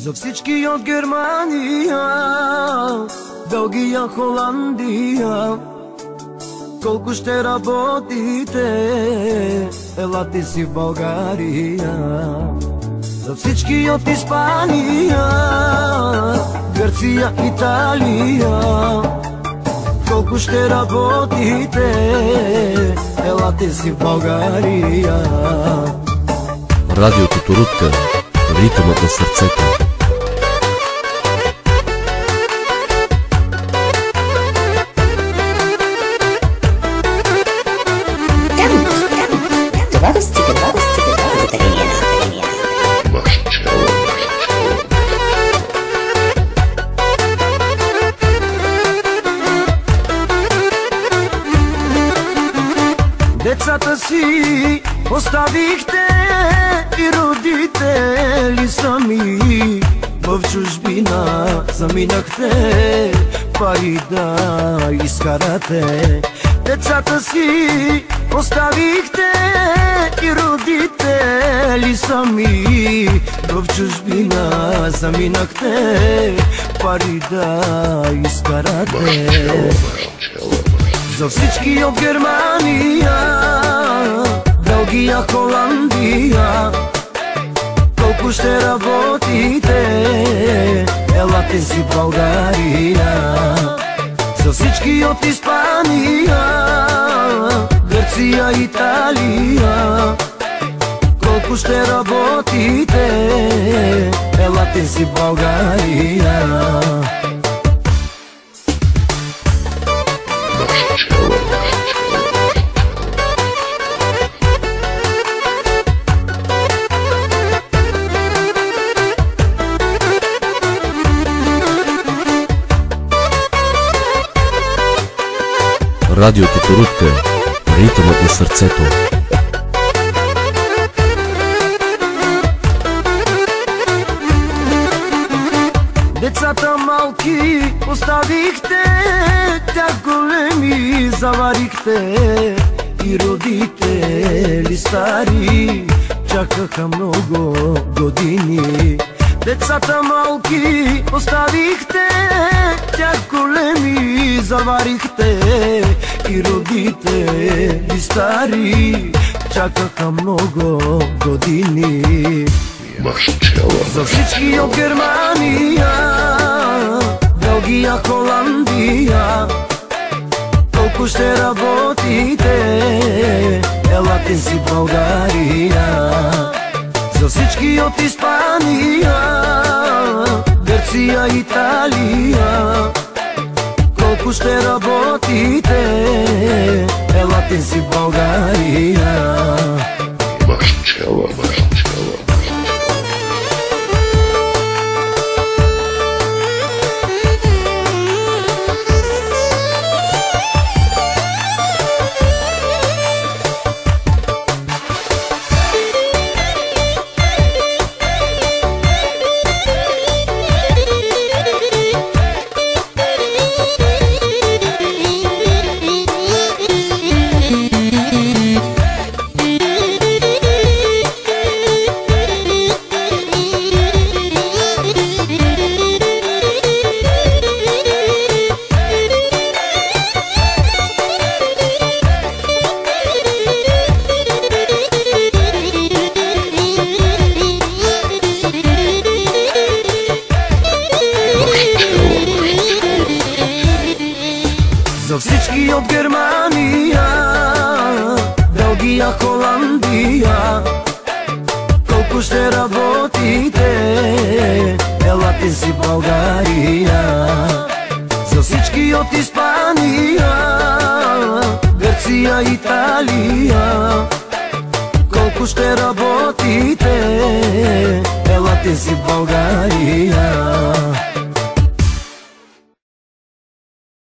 За всички от Германия, Белгия, Холандия, колко ще работите, елате си в България. За всички от Испания, Гърция, Италия, колко ще работите, елате си в България. Радио Тоторутка, ритъмът на сърцето. Децата си оставихте и родители сами, в чужбина заминахте, пари да изкарате. Децата си оставихте и родители сами, в чужбина заминахте, пари да изкарате. За всички от Германия, Белгия, Холандия, колко ще работите, елате си в България. За всички от Испания, Гърция, Италия, колко ще работите, елате си в България. Радио Тоторутка, ритъмът на сърцето. Децата малки оставихте, тях големи заварихте, и родители стари чакаха много години. Децата малки оставихте, тях големи заварихте, и родители стари чакаха много години. За всички от Германия, Белгия, Холандия, колко ще работите, елате си в България. За всички от Испания, Гърция, Италия, колко ще работите, елате си в България. За всички от Германия, Белгия, Холандия, колко ще работите, елате си в България. За всички от Испания, Гърция, Италия, колко ще работите, елате си в България.